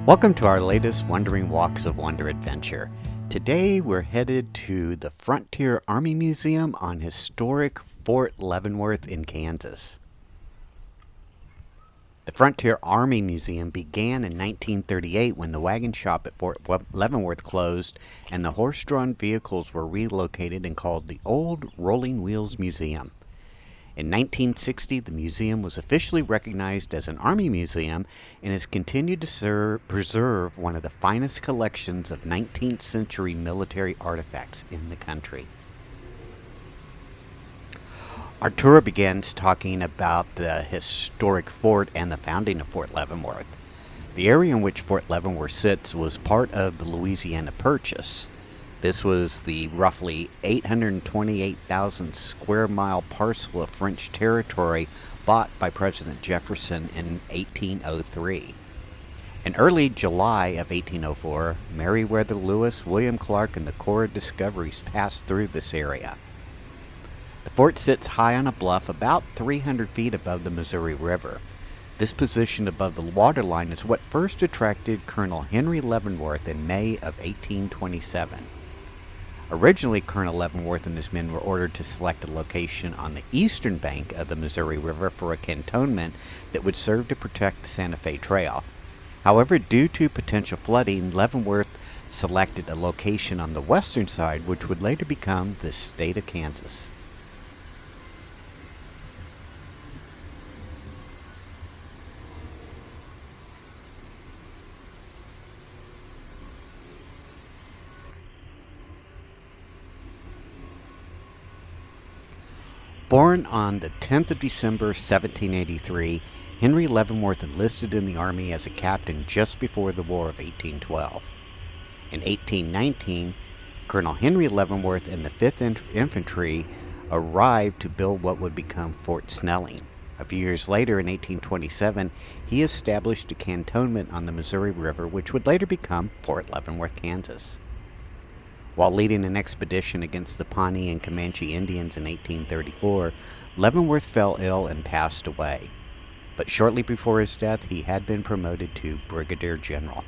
Welcome to our latest Wandering Walks of Wonder adventure. Today we're headed to the Frontier Army Museum on historic Fort Leavenworth in Kansas. The Frontier Army Museum began in 1938 when the wagon shop at Fort Leavenworth closed and the horse-drawn vehicles were relocated and called the Old Rolling Wheels Museum. In 1960, the museum was officially recognized as an Army museum and has continued to preserve one of the finest collections of 19th century military artifacts in the country. Our tour begins talking about the historic fort and the founding of Fort Leavenworth. The area in which Fort Leavenworth sits was part of the Louisiana Purchase. This was the roughly 828,000 square mile parcel of French territory bought by President Jefferson in 1803. In early July of 1804, Meriwether Lewis, William Clark, and the Corps of Discoveries passed through this area. The fort sits high on a bluff about 300 feet above the Missouri River. This position above the waterline is what first attracted Colonel Henry Leavenworth in May of 1827. Originally, Colonel Leavenworth and his men were ordered to select a location on the eastern bank of the Missouri River for a cantonment that would serve to protect the Santa Fe Trail. However, due to potential flooding, Leavenworth selected a location on the western side, which would later become the state of Kansas. Born on the 10th of December 1783, Henry Leavenworth enlisted in the Army as a captain just before the War of 1812. In 1819, Colonel Henry Leavenworth and the 5th Infantry arrived to build what would become Fort Snelling. A few years later, in 1827, he established a cantonment on the Missouri River, which would later become Fort Leavenworth, Kansas. While leading an expedition against the Pawnee and Comanche Indians in 1834, Leavenworth fell ill and passed away. But shortly before his death, he had been promoted to brigadier general.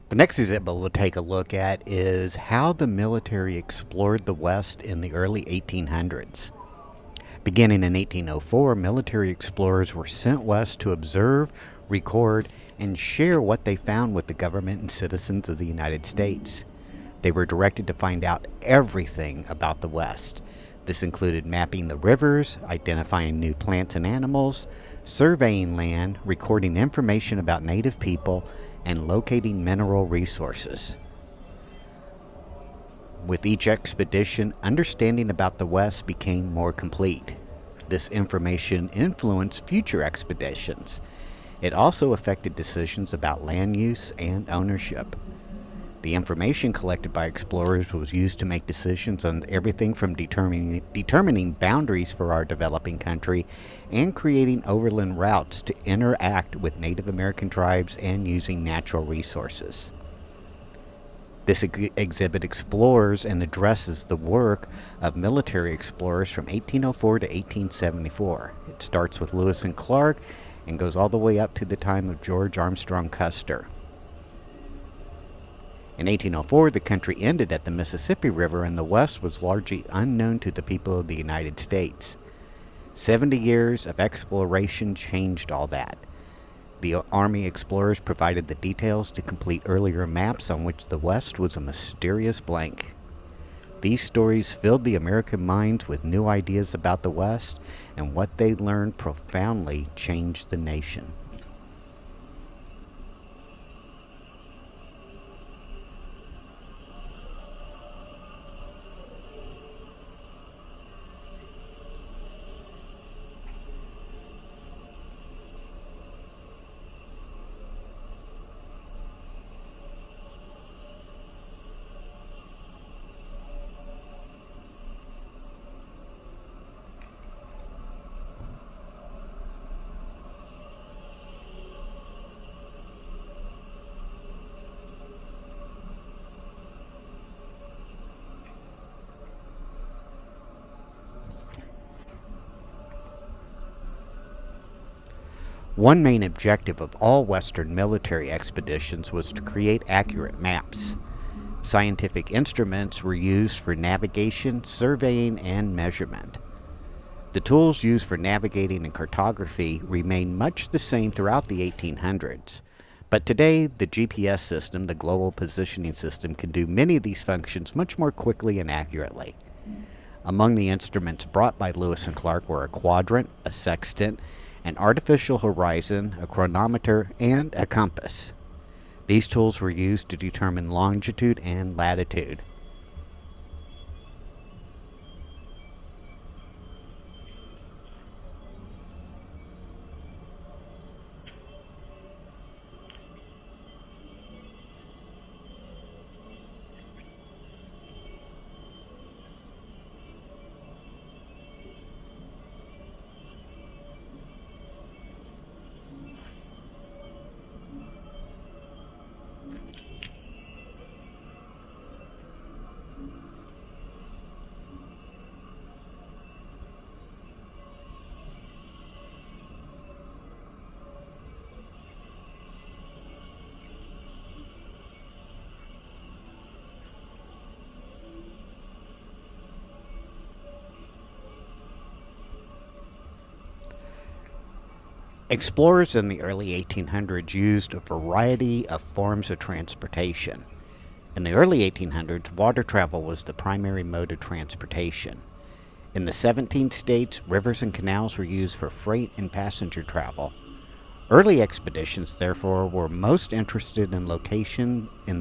The next exhibit we'll take a look at is how the military explored the West in the early 1800s. Beginning in 1804, military explorers were sent west to observe, record, and share what they found with the government and citizens of the United States. They were directed to find out everything about the West. This included mapping the rivers, identifying new plants and animals, surveying land, recording information about native people, and locating mineral resources. With each expedition, understanding about the West became more complete. This information influenced future expeditions. It also affected decisions about land use and ownership. The information collected by explorers was used to make decisions on everything from determining boundaries for our developing country and creating overland routes to interact with Native American tribes and using natural resources. This exhibit explores and addresses the work of military explorers from 1804 to 1874. It starts with Lewis and Clark and goes all the way up to the time of George Armstrong Custer. In 1804, the country ended at the Mississippi River, and the West was largely unknown to the people of the United States. 70 years of exploration changed all that. The Army explorers provided the details to complete earlier maps on which the West was a mysterious blank. These stories filled the American minds with new ideas about the West, and what they learned profoundly changed the nation. One main objective of all Western military expeditions was to create accurate maps. Scientific instruments were used for navigation, surveying, and measurement. The tools used for navigating and cartography remained much the same throughout the 1800s. But today, the GPS system, the Global Positioning System, can do many of these functions much more quickly and accurately. Among the instruments brought by Lewis and Clark were a quadrant, a sextant, an artificial horizon, a chronometer, and a compass. These tools were used to determine longitude and latitude. Explorers in the early 1800s used a variety of forms of transportation. In the early 1800s, water travel was the primary mode of transportation. In the 17 states, rivers and canals were used for freight and passenger travel. Early expeditions, therefore, were most interested in the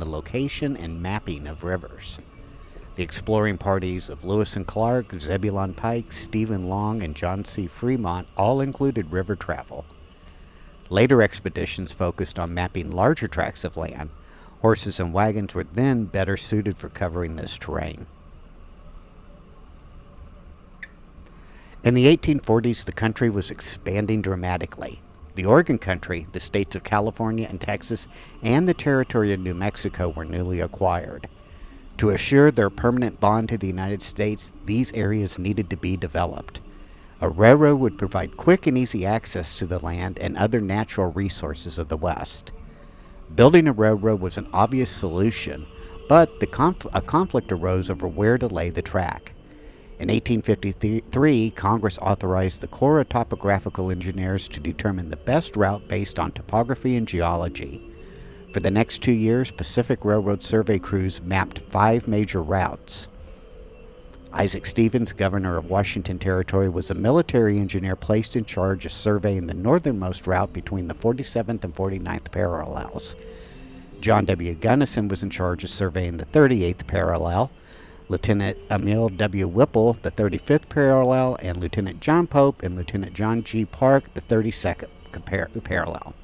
location and mapping of rivers. The exploring parties of Lewis and Clark, Zebulon Pike, Stephen Long, and John C. Fremont all included river travel. Later expeditions focused on mapping larger tracts of land. Horses and wagons were then better suited for covering this terrain. In the 1840s, the country was expanding dramatically. The Oregon Country, the states of California and Texas, and the territory of New Mexico were newly acquired. To assure their permanent bond to the United States, these areas needed to be developed. A railroad would provide quick and easy access to the land and other natural resources of the West. Building a railroad was an obvious solution, but a conflict arose over where to lay the track. In 1853, Congress authorized the Corps of Topographical Engineers to determine the best route based on topography and geology. For the next 2 years, Pacific Railroad survey crews mapped 5 major routes. Isaac Stevens, governor of Washington Territory, was a military engineer placed in charge of surveying the northernmost route between the 47th and 49th parallels. John W. Gunnison was in charge of surveying the 38th parallel, Lieutenant Emil W. Whipple, the 35th parallel, and Lieutenant John Pope and Lieutenant John G. Park, the 32nd parallel.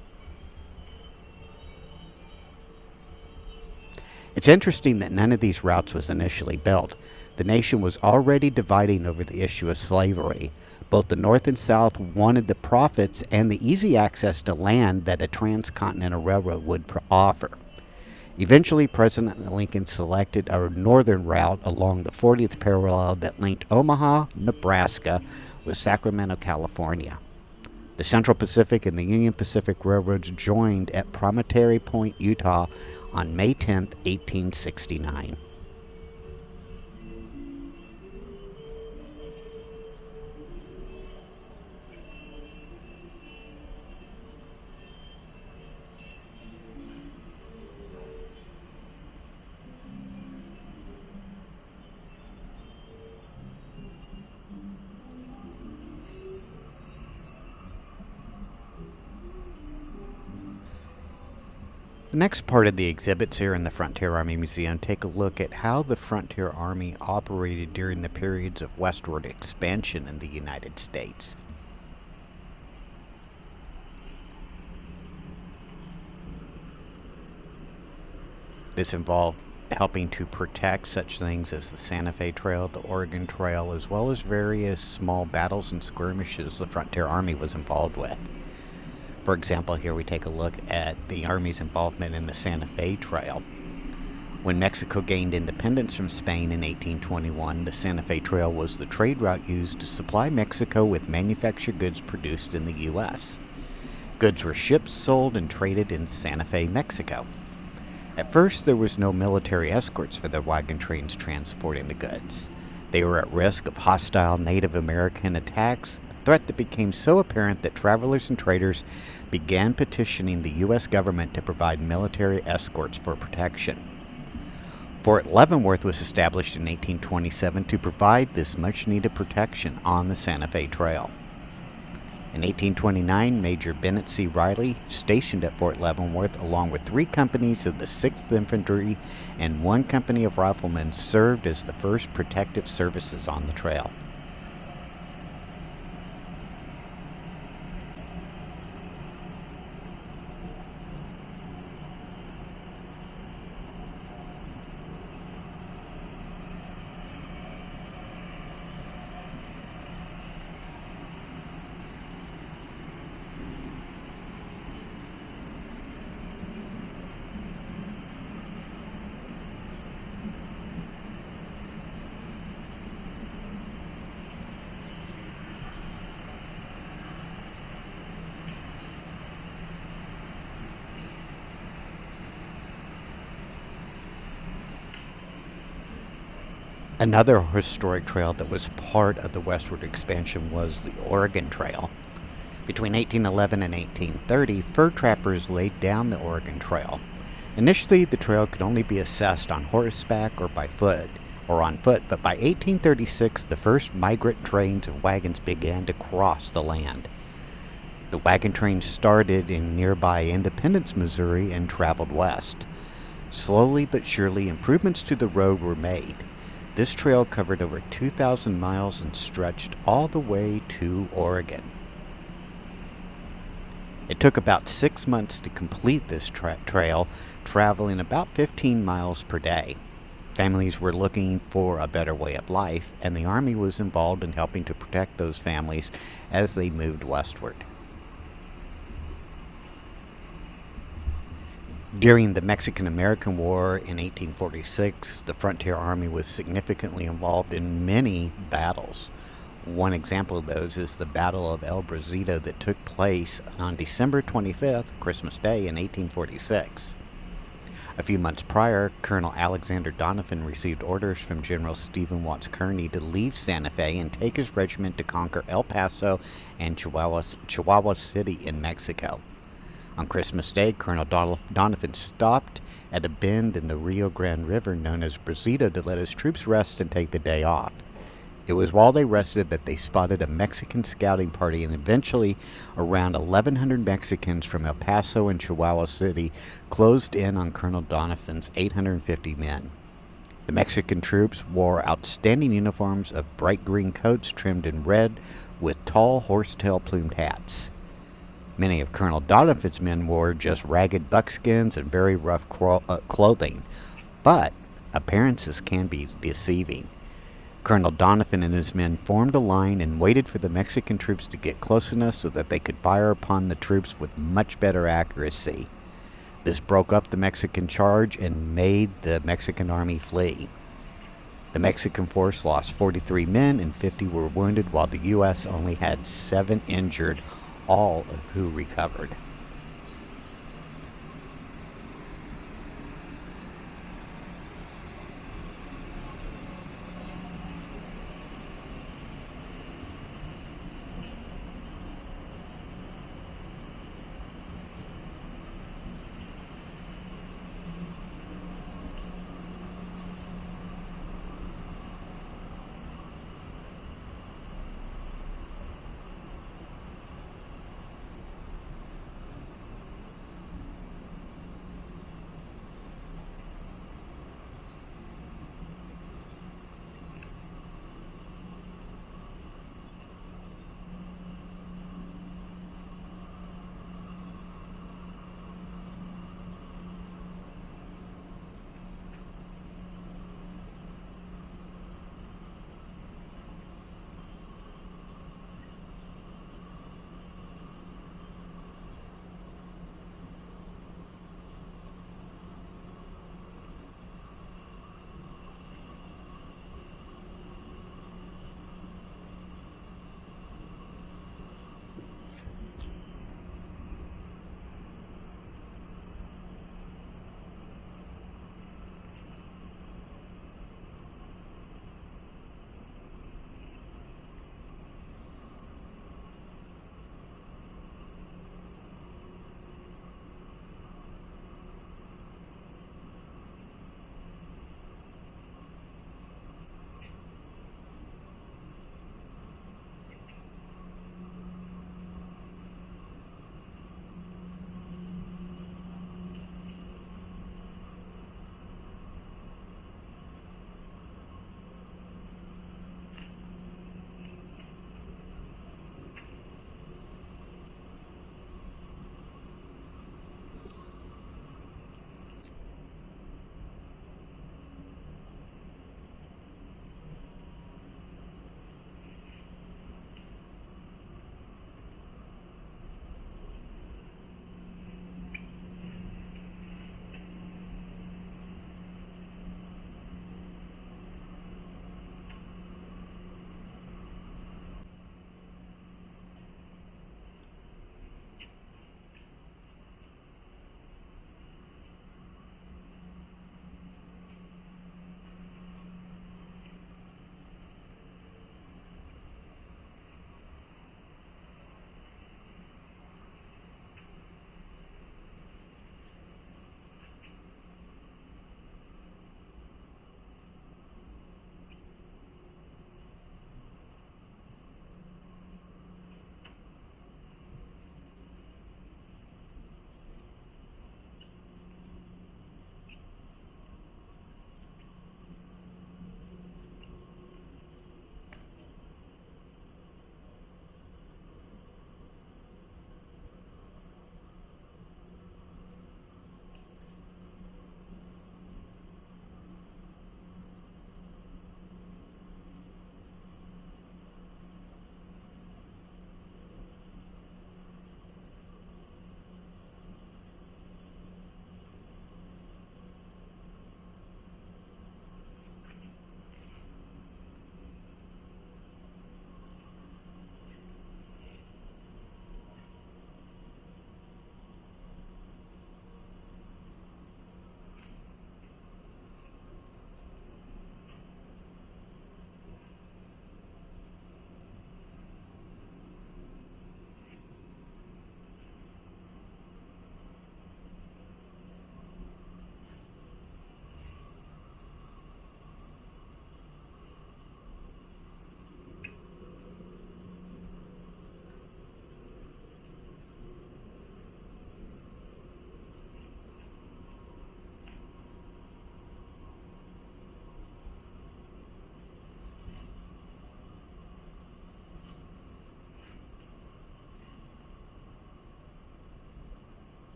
It's interesting that none of these routes was initially built. The nation was already dividing over the issue of slavery. Both the North and South wanted the profits and the easy access to land that a transcontinental railroad would offer. Eventually, President Lincoln selected a northern route along the 40th parallel that linked Omaha, Nebraska, with Sacramento, California. The Central Pacific and the Union Pacific Railroads joined at Promontory Point, Utah on May 10, 1869. The next part of the exhibits here in the Frontier Army Museum take a look at how the Frontier Army operated during the periods of westward expansion in the United States. This involved helping to protect such things as the Santa Fe Trail, the Oregon Trail, as well as various small battles and skirmishes the Frontier Army was involved with. For example, here we take a look at the Army's involvement in the Santa Fe Trail. When Mexico gained independence from Spain in 1821, the Santa Fe Trail was the trade route used to supply Mexico with manufactured goods produced in the U.S. Goods were shipped, sold, and traded in Santa Fe, Mexico. At first, there was no military escorts for the wagon trains transporting the goods. They were at risk of hostile Native American attacks, a threat that became so apparent that travelers and traders began petitioning the U.S. government to provide military escorts for protection. Fort Leavenworth was established in 1827 to provide this much-needed protection on the Santa Fe Trail. In 1829, Major Bennett C. Riley, stationed at Fort Leavenworth along with 3 companies of the 6th Infantry and 1 company of riflemen, served as the first protective services on the trail. Another historic trail that was part of the westward expansion was the Oregon Trail. Between 1811 and 1830, fur trappers laid down the Oregon Trail. Initially, the trail could only be accessed on horseback or on foot, but by 1836, the first migrant trains and wagons began to cross the land. The wagon trains started in nearby Independence, Missouri, and traveled west. Slowly but surely, improvements to the road were made. This trail covered over 2,000 miles and stretched all the way to Oregon. It took about 6 months to complete this trail, traveling about 15 miles per day. Families were looking for a better way of life, and the Army was involved in helping to protect those families as they moved westward. During the Mexican-American War in 1846, the Frontier Army was significantly involved in many battles. One example of those is the Battle of El Brasido that took place on December 25th, Christmas Day, in 1846. A few months prior, Colonel Alexander Donovan received orders from General Stephen Watts Kearny to leave Santa Fe and take his regiment to conquer El Paso and Chihuahua City in Mexico. On Christmas Day, Colonel Donovan stopped at a bend in the Rio Grande River known as Brasido to let his troops rest and take the day off. It was while they rested that they spotted a Mexican scouting party, and eventually around 1,100 Mexicans from El Paso and Chihuahua City closed in on Colonel Doniphan's 850 men. The Mexican troops wore outstanding uniforms of bright green coats trimmed in red with tall horsetail plumed hats. Many of Colonel Doniphan's men wore just ragged buckskins and very rough clothing, but appearances can be deceiving. Colonel Doniphan and his men formed a line and waited for the Mexican troops to get close enough so that they could fire upon the troops with much better accuracy. This broke up the Mexican charge and made the Mexican army flee. The Mexican force lost 43 men and 50 were wounded, while the U.S. only had 7 injured, all of who recovered.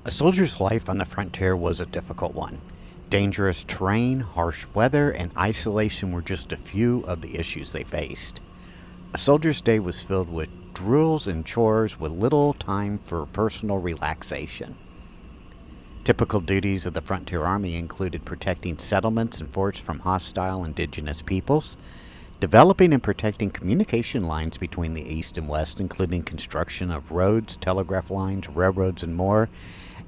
A soldier's life on the frontier was a difficult one. Dangerous terrain, harsh weather, and isolation were just a few of the issues they faced. A soldier's day was filled with drills and chores with little time for personal relaxation. Typical duties of the Frontier Army included protecting settlements and forts from hostile indigenous peoples, developing and protecting communication lines between the East and West, including construction of roads, telegraph lines, railroads, and more,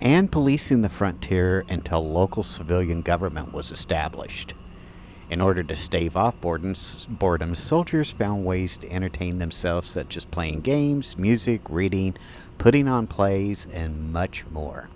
and policing the frontier until local civilian government was established. In order to stave off boredom, soldiers found ways to entertain themselves, such as playing games, music, reading, putting on plays, and much more.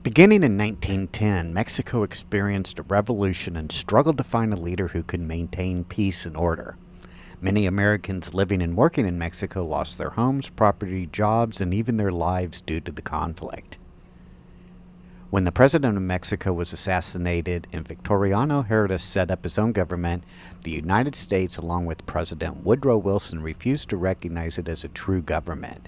Beginning in 1910, Mexico experienced a revolution and struggled to find a leader who could maintain peace and order. Many Americans living and working in Mexico lost their homes, property, jobs, and even their lives due to the conflict. When the president of Mexico was assassinated and Victoriano Huerta set up his own government, the United States, along with President Woodrow Wilson, refused to recognize it as a true government.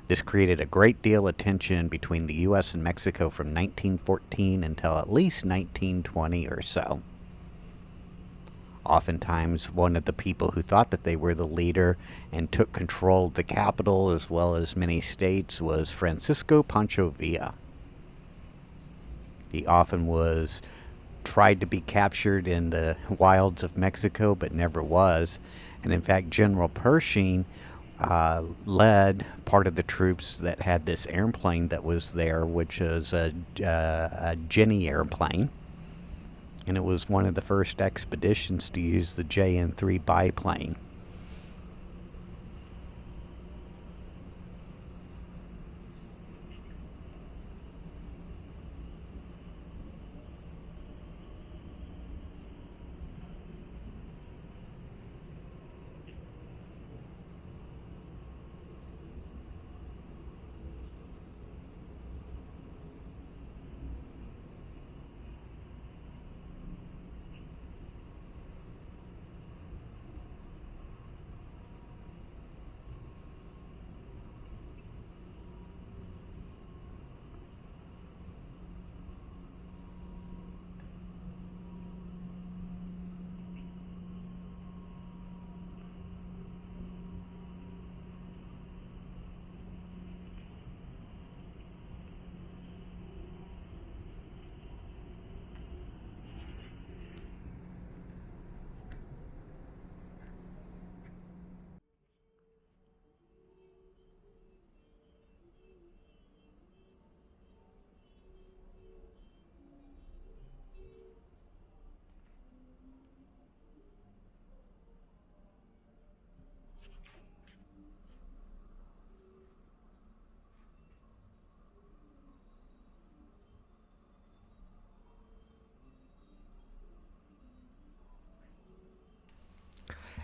This created a great deal of tension between the U.S. and Mexico from 1914 until at least 1920 or so. Oftentimes, one of the people who thought that they were the leader and took control of the capital as well as many states was Francisco Pancho Villa. He often was tried to be captured in the wilds of Mexico, but never was. And in fact, General Pershing led part of the troops that had this airplane that was there, which was a Jenny airplane. And it was one of the first expeditions to use the JN-3 biplane.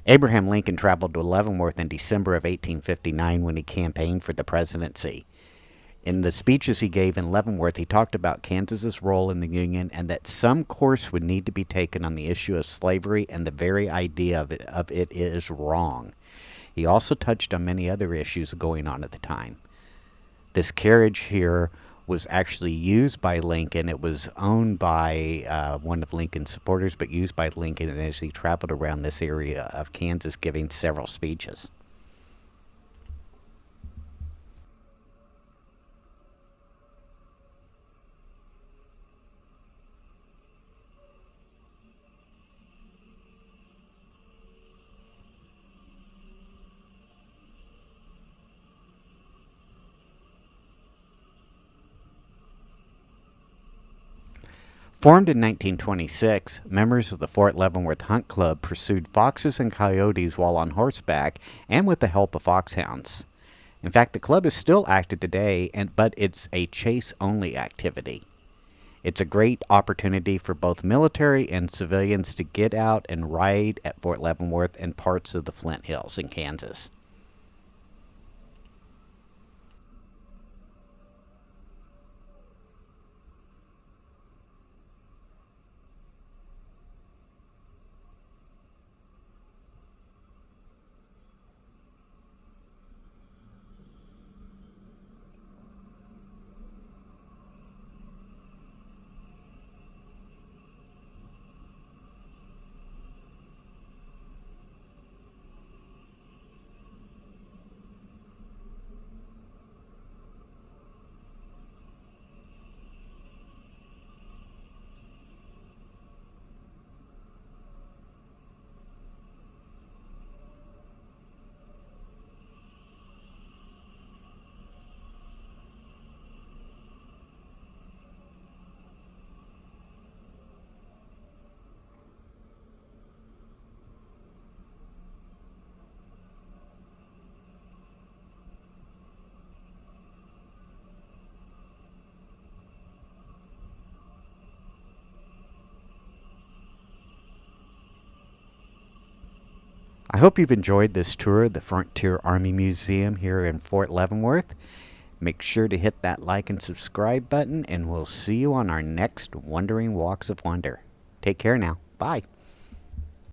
Abraham Lincoln traveled to Leavenworth in December of 1859 when he campaigned for the presidency. In the speeches he gave in Leavenworth, he talked about Kansas's role in the Union and that some course would need to be taken on the issue of slavery, and the very idea of it is wrong. He also touched on many other issues going on at the time. This carriage here was actually used by Lincoln. It was owned by one of Lincoln's supporters, but used by Lincoln as he traveled around this area of Kansas giving several speeches. Formed in 1926, members of the Fort Leavenworth Hunt Club pursued foxes and coyotes while on horseback and with the help of foxhounds. In fact, the club is still active today, but it's a chase-only activity. It's a great opportunity for both military and civilians to get out and ride at Fort Leavenworth and parts of the Flint Hills in Kansas. I hope you've enjoyed this tour of the Frontier Army Museum here in Fort Leavenworth. Make sure to hit that like and subscribe button, and we'll see you on our next Wandering Walks of Wonder. Take care now. Bye.